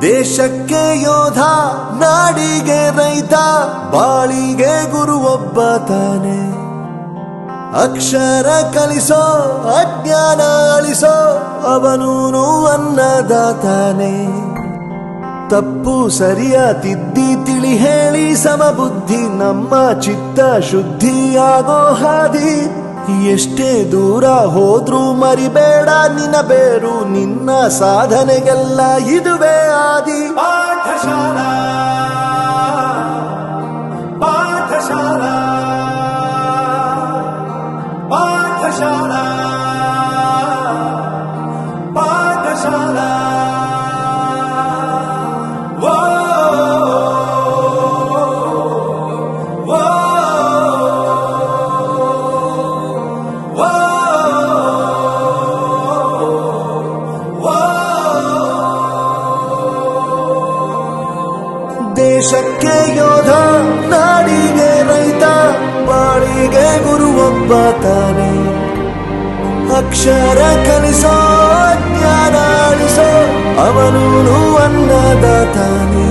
ದೇಶಕ್ಕೆ ಯೋಧ, ನಾಡಿಗೆ ರೈತ, ಬಾಳಿಗೆ ಗುರು ಒಬ್ಬ ತಾನೆ. ಅಕ್ಷರ ಕಲಿಸೋ, ಅಜ್ಞಾನ ಅಳಿಸೋ, ಅವನೂನು ಅನ್ನದಾತಾನೆ. ತಪ್ಪು ಸರಿಯ ತಿದ್ದಿ ತಿಳಿ ಹೇಳಿ ಸಮಬುದ್ಧಿ ನಮ್ಮ ಚಿತ್ತ ಶುದ್ಧಿಯಾಗೋ ಹಾದಿ. ಎಷ್ಟೇ ದೂರ ಹೋದ್ರೂ ಮರಿಬೇಡ ನಿನ್ನ ಬೇರು, ನಿನ್ನ ಸಾಧನೆಗೆಲ್ಲ ಇದುವೇ ಆದಿ. ಪಾಠಶಾಲಾ ಪಾಠಶಾಲಾ ಪಾಠಶಾಲಾ ಪಾಠಶಾಲಾ. ದೇಶಕ್ಕೆ ಯೋಧ, ನಾಡಿಗೆ ರೈತ, ಬಾಳಿಗೆ ಗುರು ಒಬ್ಬ ತಾನೆ. ಅಕ್ಷರ ಕಲಿಸೋ, ಜ್ಞಾನ ಅಳಿಸೋ, ಅವನೂನು ಅನ್ನದಾತಾನೆ.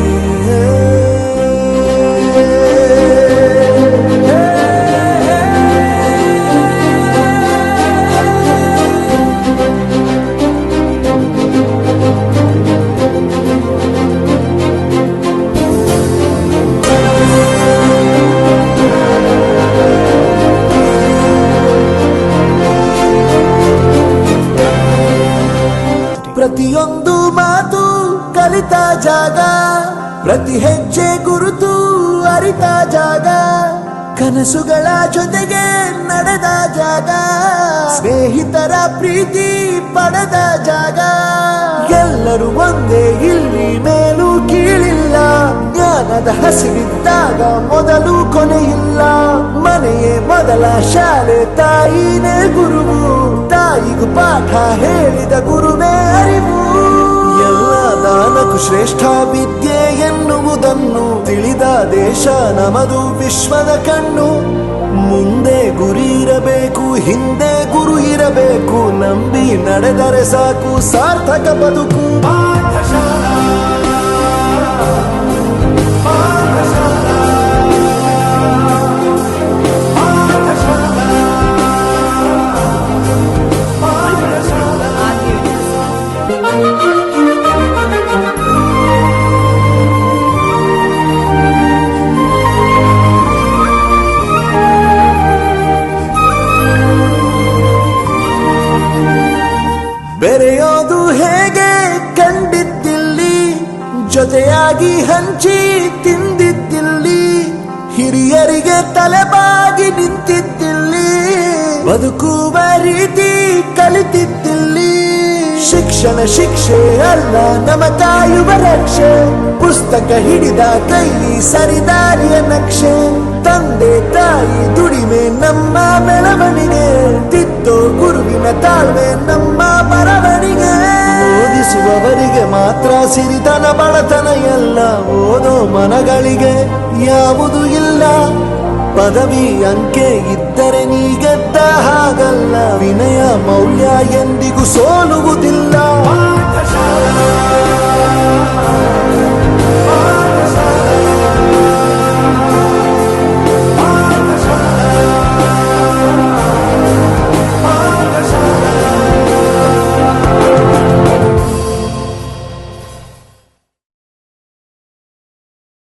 ಪ್ರತಿಯೊಂದು ಮಾತು ಕಲಿತ ಜಾಗ, ಪ್ರತಿ ಹೆಜ್ಜೆ ಗುರುತು ಅರಿತ ಜಾಗ, ಕನಸುಗಳ ಜೊತೆಗೆ ನಡೆದ ಜಾಗ, ಸ್ನೇಹಿತರ ಪ್ರೀತಿ ಪಡೆದ ಜಾಗ. ಎಲ್ಲರೂ ಒಂದೇ, ಇಲ್ಲಿ ಮೇಲೂ ಕೀಳಿಲ್ಲ, ಜ್ಞಾನದ ಹಸಿವಿದ್ದಾಗ ಮೊದಲು ಕೊನೆಯಿಲ್ಲ. ಮನೆಯೇ ಮೊದಲ ಶಾಲೆ, ತಾಯಿನೇ ಗುರುವು, ತಾಯಿಗೂ ಪಾಠ ಹೇಳಿದ ಗುರುವೇ ಅರಿವು. ಎಲ್ಲ ದಾನಕ್ಕೂ ಶ್ರೇಷ್ಠ ವಿದ್ಯೆ ಎನ್ನುವುದನ್ನು ತಿಳಿದ ದೇಶ ನಮದು ವಿಶ್ವದ ಕಣ್ಣು. ಮುಂದೆ ಗುರಿ ಇರಬೇಕು, ಹಿಂದೆ ಗುರು ಇರಬೇಕು, ನಂಬಿ ನಡೆದರೆ ಸಾಕು ಸಾರ್ಥಕ ಬದುಕು. ಪಾಠಶಾಲಾ ಪಾಠಶಾಲಾ ಬೆರೆಯೋದು ಹೇಗೆ ಕಂಡಿದ್ದಿಲ್ಲಿ, ಜೊತೆಯಾಗಿ ಹಂಚಿ ತಿಂದಿದ್ದಿಲ್ಲಿ, ಹಿರಿಯರಿಗೆ ತಲೆಬಾಗಿ ನಿಂತಿದ್ದಿಲ್ಲಿ, ಬದುಕುವ ರೀತಿ ಕಲಿತಿದ್ದಿಲ್ಲಿ. ಶಿಕ್ಷಣ ಶಿಕ್ಷೆ ಅಲ್ಲ ನಮ ಕಾಯುವ ರಕ್ಷೆ, ಪುಸ್ತಕ ಹಿಡಿದ ಕೈ ಸರಿದಾರಿಯ ನಕ್ಷೆ. ತಂದೆ ತಾಯಿ ದುಡಿಮೆ ನಮ್ಮ ಬೆಳವಣಿಗೆ, ತಿದ್ದೋ ಗುರುವಿನ ತಾಳ್ಮೆ ನಮ್ಮ ಬರವಣಿಗೆ. ಓದಿಸುವವರಿಗೆ ಮಾತ್ರ ಸಿರಿತನ ಬಡತನ ಎಲ್ಲ, ಓದೋ ಮನಗಳಿಗೆ ಯಾವುದು ಇಲ್ಲ. ಪದವಿ ಅಂಕೆ ಇದ್ದರೆ ನೀ ಗೆದ್ದ ಹಾಗಲ್ಲ, ವಿನಯ ಮೌಲ್ಯ ಎಂದಿಗೂ ಸೋಲುವುದಿಲ್ಲ. ಪಾಠಶಾಲಾ